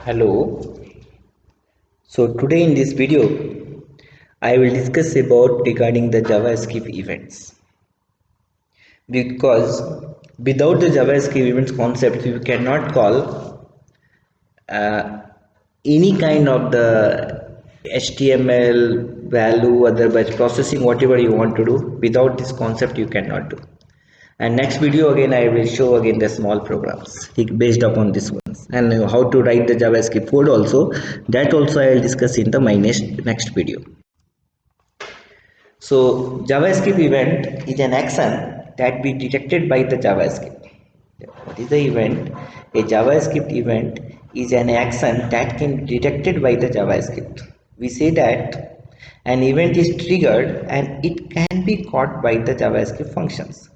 Hello. So today in this video, I will discuss about regarding the JavaScript events. Because without the JavaScript events concept, you cannot call uh, any kind of the HTML value, otherwise processing whatever you want to do. Without this concept, you cannot do. And next video again I will show again the small programs based upon this ones, and how to write the JavaScript code also, that also I will discuss in the my next video. So JavaScript event is an action that be detected by the JavaScript. What is the event? A JavaScript event is an action that can be detected by the JavaScript. We say that an event is triggered and it can be caught by the JavaScript functions,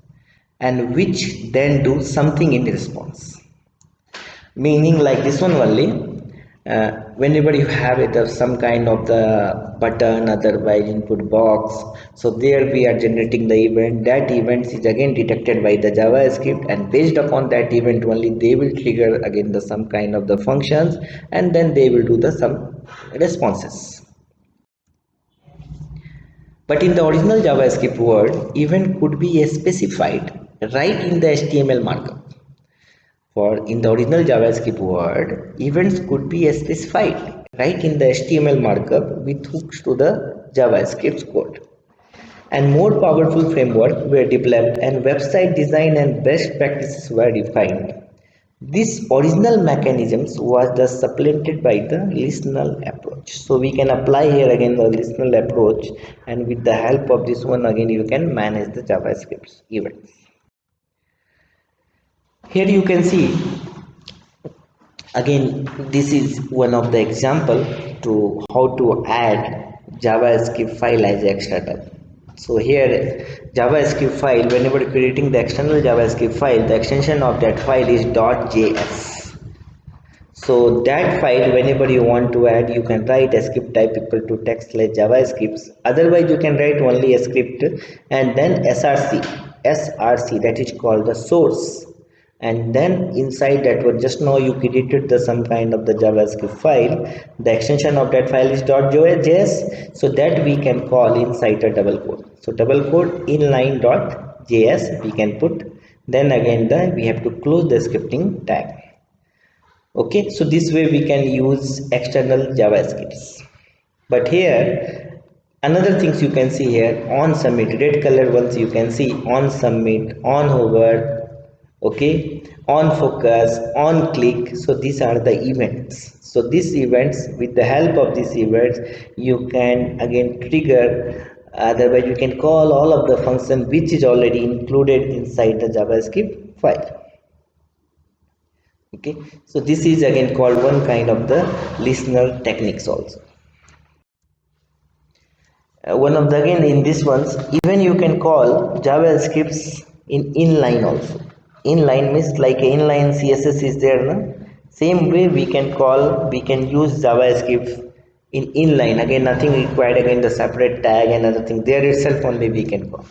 and which then do something in response. Meaning like this one only, whenever you have it some kind of the button, otherwise input box, so there we are generating the event. That event is again detected by the JavaScript, and based upon that event only they will trigger again the some kind of the functions, and then they will do the some responses. But in the original JavaScript word, event could be specified right in the HTML markup. For in the original JavaScript word, events could be specified right in the HTML markup with hooks to the JavaScript code. And more powerful frameworks were developed and website design and best practices were defined. This original mechanisms was thus supplanted by the listener approach. So we can apply here again the listener approach, and with the help of this one again you can manage the JavaScript events. Here you can see again this is one of the example to how to add JavaScript file as external. So here JavaScript file, whenever creating the external JavaScript file, the extension of that file is .js. So that file whenever you want to add, you can write a script type equal to text like JavaScript. Otherwise you can write only a script and then src, that is called the source. And then inside that one, just now you created the some kind of the JavaScript file, the extension of that file is .js, so that we can call inside a double quote. So double quote inline.js we can put, then again we have to close the scripting tag. Okay, so this way we can use external JavaScripts. But here another things you can see here, on submit, red color ones you can see, on submit, on hover, okay, on focus, on click. So these are the events. So these events, with the help of these events you can again trigger, otherwise you can call all of the function which is already included inside the JavaScript file. Okay, so this is again called one kind of the listener techniques also. One of the again in this ones, even you can call JavaScripts in inline also. Inline means like inline CSS is there, no? Same way we can use JavaScript in inline. Again nothing required, again the separate tag and other thing, there itself only we can call.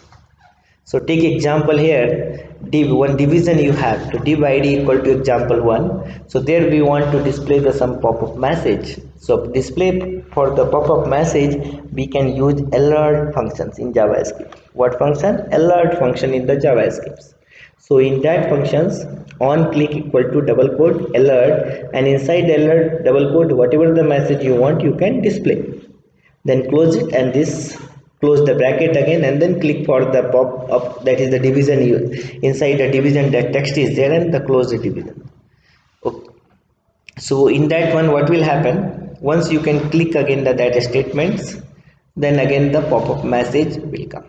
So take example here, div, one division you have to div id equal to example 1. So there we want to display the some pop-up message. So display for the pop-up message we can use alert functions in JavaScript. What function? Alert function in the JavaScript. So in that functions, on click equal to double quote alert, and inside alert double quote whatever the message you want you can display. Then close it, and this close the bracket again, and then click for the pop up, that is the division. Inside the division that text is there, and the close the division. Okay. So in that one what will happen, once you can click again the data statements, then again the pop-up message will come.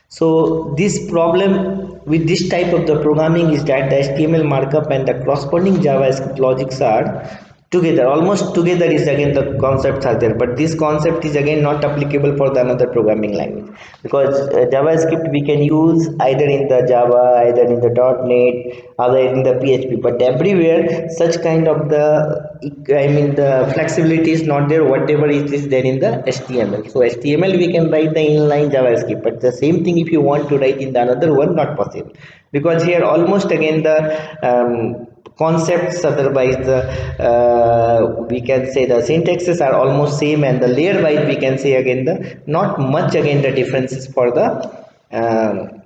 So this problem with this type of the programming is that the HTML markup and the corresponding JavaScript logics are together, almost together is again the concepts are there, but this concept is again not applicable for the another programming language, because JavaScript we can use either in the Java, either in the .NET, either in the PHP, but everywhere such kind of the the flexibility is not there, whatever it is there in the HTML. So HTML we can write the inline JavaScript, but the same thing if you want to write in the another one, not possible, because here almost again the concepts, otherwise the we can say the syntaxes are almost same, and the layer wise we can say again the not much again the differences for the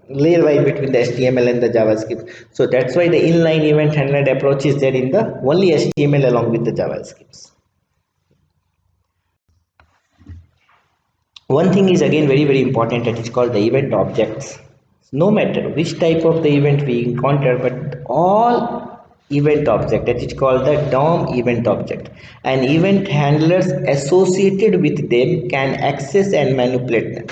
layer wise between the HTML and the JavaScript. So that's why the inline event handler approach is there in the only HTML along with the JavaScript. One thing is again very important, that is called the event objects. No matter which type of the event we encounter, but all event object, that is called the DOM event object, and event handlers associated with them can access and manipulate them.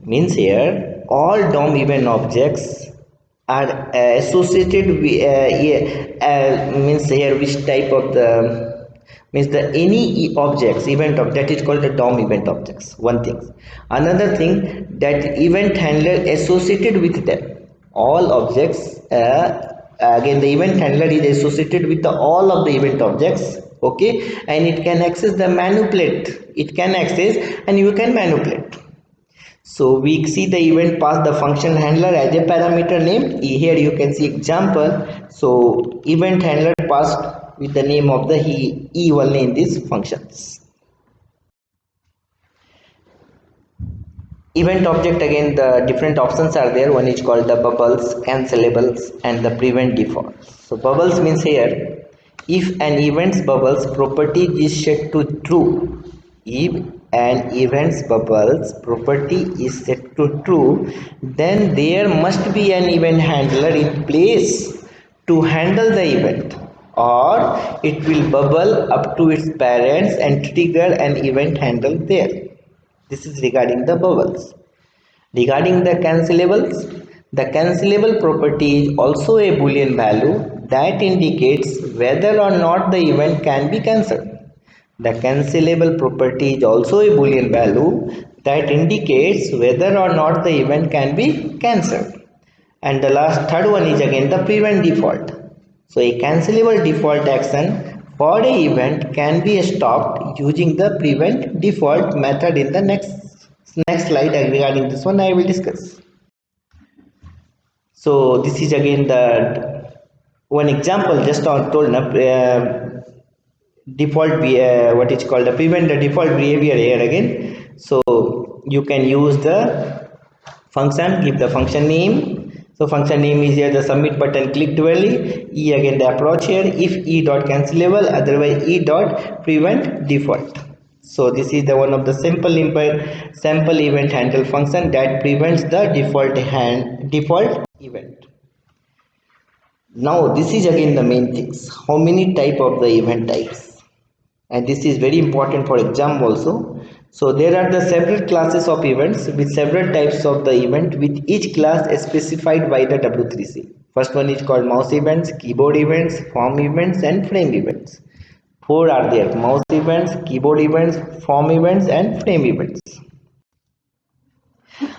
Means here all DOM event objects are associated with means here which type of the means the any objects event of that is called the DOM event objects. One thing, another thing, that event handler associated with them, all objects again the event handler is associated with the all of the event objects, okay, and it can access the manipulate, it can access and you can manipulate. So we see the event pass the function handler as a parameter name. Here you can see example. So event handler passed with the name of the E only in these functions. Event object, again the different options are there. One is called the bubbles, cancellables, and the prevent default. So bubbles means here, if an event's bubbles property is set to true, if an event's bubbles property is set to true, then there must be an event handler in place to handle the event, or it will bubble up to its parents and trigger an event handle there. This is regarding the bubbles. Regarding the cancellables, the cancelable property is also a boolean value that indicates whether or not the event can be cancelled. The cancelable property is also a boolean value that indicates whether or not the event can be cancelled. And the last third one is again the prevent default. So a cancelable default action for a event can be stopped using the prevent default method. In the next slide regarding this one I will discuss. So this is again the one example just on told default what is called the prevent the default behavior here again. So you can use the function, give the function name. So function name is here the submit button clicked only. E again the approach here, if e dot cancelable, otherwise e dot prevent default. So this is the one of the simple event handle function that prevents the default event. Now this is again the main things, how many type of the event types, and this is very important for exam also. So there are the several classes of events with several types of the event, with each class specified by the W3C. First one is called mouse events, keyboard events, form events, and frame events. Four are there: mouse events, keyboard events, form events, and frame events.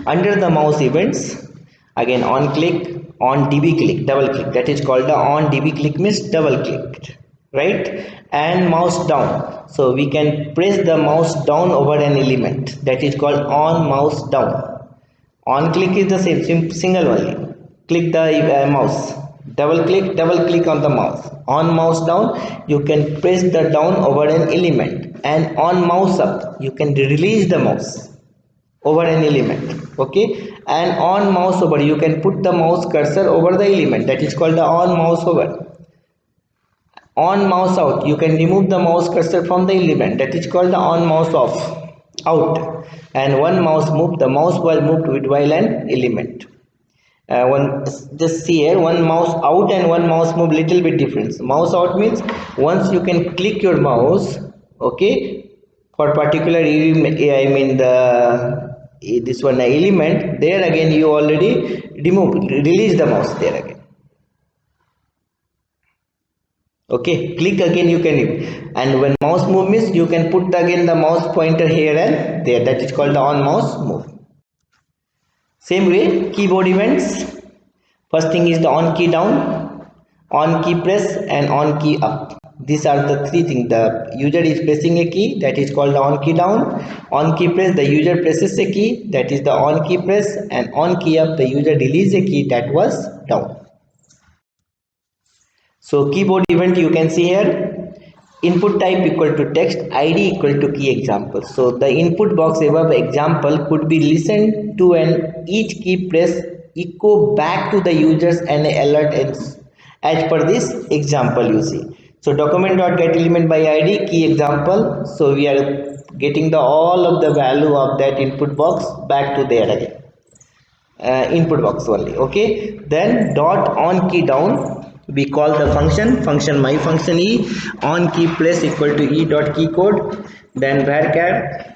Under the mouse events, again on click, on DB click, double click, that is called the on DB click means double clicked, right? And mouse down, so we can press the mouse down over an element, that is called on mouse down. On click is the same, single only, click the mouse, double click on the mouse. On mouse down, you can press the down over an element, and on mouse up you can release the mouse over an element, okay, and on mouse over you can put the mouse cursor over the element, that is called the on mouse over. On mouse out you can remove the mouse cursor from the element, that is called the on mouse off out. And one mouse move, the mouse was moved with while an element. One just see here, one mouse out and one mouse move little bit difference. Mouse out means once you can click your mouse, okay, for particular this one element, there again you already release the mouse there again. Okay, click again you can, and when mouse move means you can put again the mouse pointer here and there, that is called the on mouse move. Same way keyboard events, first thing is the on key down, on key press and on key up. These are the three things. The user is pressing a key, that is called the on key down. On key press, the user presses a key, that is the on key press, and on key up, the user releases a key, that was down. So keyboard event you can see here, input type equal to text, id equal to key example. So the input box above example could be listened to and each key press echo back to the users and alert as per this example you see. So document.get element by id key example. So we are getting the all of the value of that input box back to there again. Input box only. Okay, then dot on key down, we call the function my function e on key press equal to e dot key code, then varchar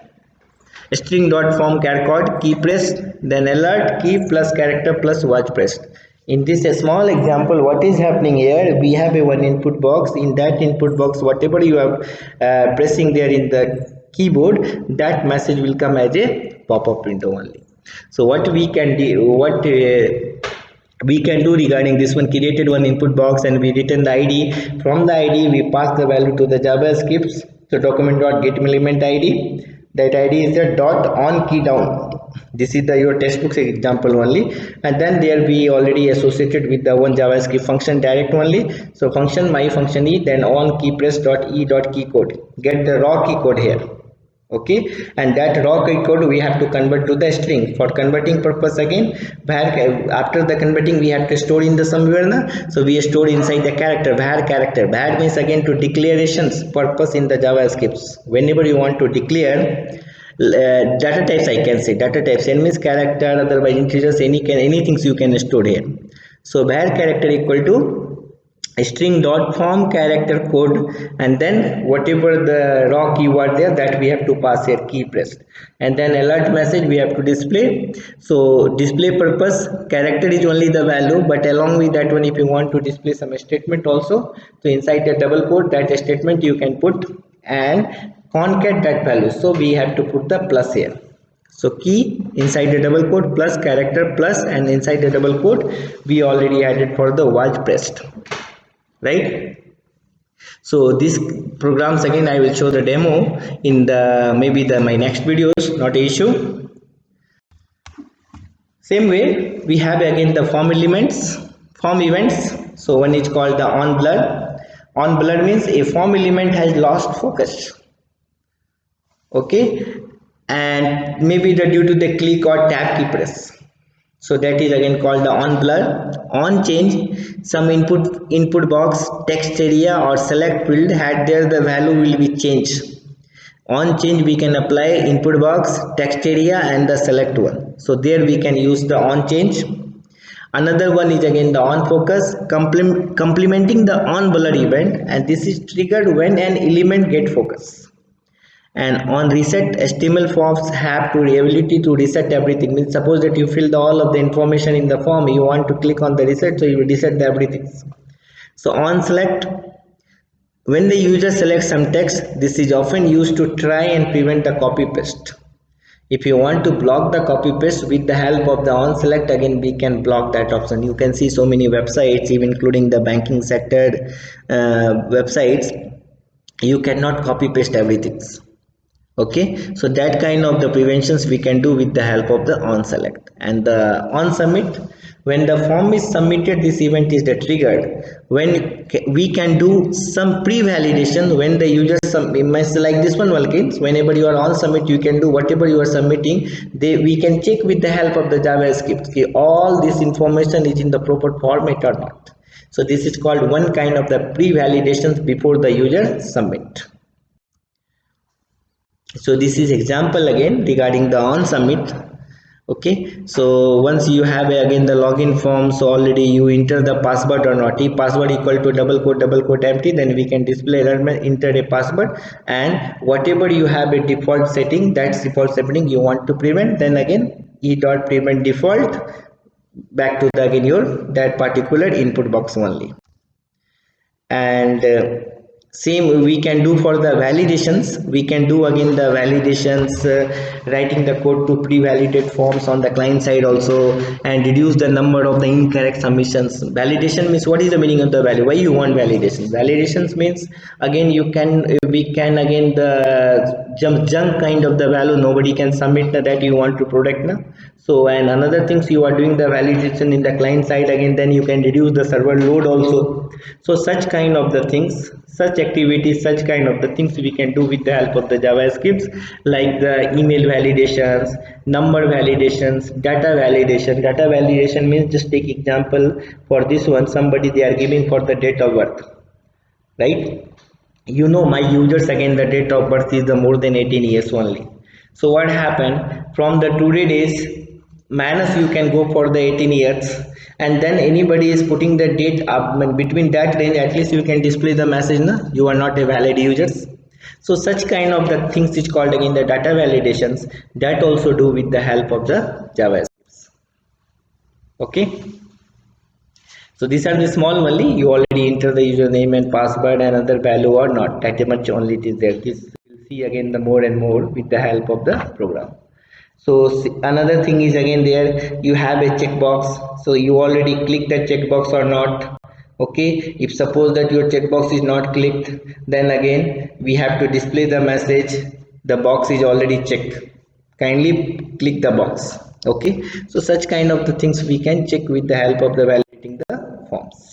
string dot form char code key press, then alert key plus character plus watch pressed. In this small example, what is happening here, we have a one input box. In that input box, whatever you are pressing there in the keyboard, that message will come as a pop-up window only. So what we can do, we can do regarding this one, created one input box and we return the id. From the id we pass the value to the javascript. So document dot get element id, that id is the dot on key down. This is the your textbook example only, and then there we already associated with the one javascript function direct only. So function my function e, then on key press dot e dot key code, get the raw key code here. Okay, and that raw key code we have to convert to the string. For converting purpose again, after the converting we have to store in the somewhere na? So we store inside the character var means again to declarations purpose in the javascripts. Whenever you want to declare data types, I can say data types, n means character, otherwise integers, anything you can store here. So var character equal to string dot form character code, and then whatever the raw keyword there, that we have to pass here key pressed, and then alert message we have to display. So display purpose, character is only the value, but along with that one, if you want to display some statement also, so inside the double quote, that statement you can put and concat that value. So we have to put the plus here. So key inside the double quote plus character plus, and inside the double quote we already added for the watch pressed, right? So these programs again I will show the demo in the maybe the my next videos, not an issue. Same way we have again the form elements, form events. So one is called the on blur. On blur means a form element has lost focus. Okay, and maybe the due to the click or tab key press. So that is again called the on blur. On change, some input box, text area or select field had there, the value will be changed. On change we can apply input box, text area and the select one. So there we can use the on change. Another one is again the on focus, complementing the on blur event, and this is triggered when an element get focus. And on reset, HTML forms have to ability to reset everything. Means suppose that you fill all of the information in the form, you want to click on the reset, so you will reset everything. So on select, when the user selects some text, this is often used to try and prevent the copy paste. If you want to block the copy paste, with the help of the on select, again we can block that option. You can see so many websites, even including the banking sector websites, you cannot copy paste everything. Okay, so that kind of the preventions we can do with the help of the on select. And the on submit, when the form is submitted, this event is the triggered when we can do some pre-validation. When the user submits like this one, Valkins, whenever you are on submit, you can do whatever you are submitting, we can check with the help of the JavaScript, okay, all this information is in the proper format or not. So this is called one kind of the pre-validations before the user submit. So this is example again regarding the on submit. Okay, so once you have again the login form, so already you enter the password or not. If password equal to double quote empty, then we can display error, enter a password, and whatever you have a default setting, that's default setting you want to prevent, then again e dot prevent default back to the again your that particular input box only. And same we can do for the validations. We can do again the validations, writing the code to pre-validate forms on the client side also, and reduce the number of the incorrect submissions. Validation means, what is the meaning of the value, why you want validation? Validations means, again you can, we can again the junk kind of the value nobody can submit that you want to protect now. So and another things, you are doing the validation in the client side again, then you can reduce the server load also. So such kind of the things, such activities, such kind of the things we can do with the help of the JavaScripts, like the email validations, number validations, data validation. Data validation means, just take example for this one, somebody they are giving for the date of birth, right? You know my users, again the date of birth is the more than 18 years only. So what happened, from the today days minus you can go for the 18 years, and then anybody is putting the date up between that range, at least you can display the message na, you are not a valid users. So such kind of the things is called again the data validations, that also do with the help of the JavaScript. Okay, so these are the small only, you already enter the username and password and other value or not, that much only it is there. This you will see again the more and more with the help of the program. So another thing is again there, you have a checkbox, so you already click that checkbox or not. Okay, if suppose that your checkbox is not clicked, then again we have to display the message, the box is already checked, kindly click the box. Okay, so such kind of the things we can check with the help of the validating the forms.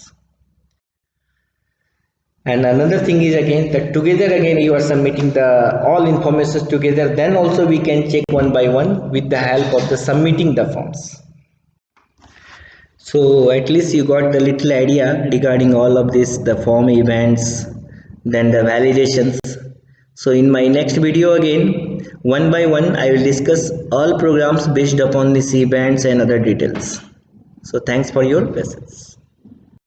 And another thing is again that together again you are submitting the all information together, then also we can check one by one with the help of the submitting the forms. So at least you got the little idea regarding all of this, the form events, then the validations. So in my next video again, one by one I will discuss all programs based upon these events and other details. So thanks for your patience.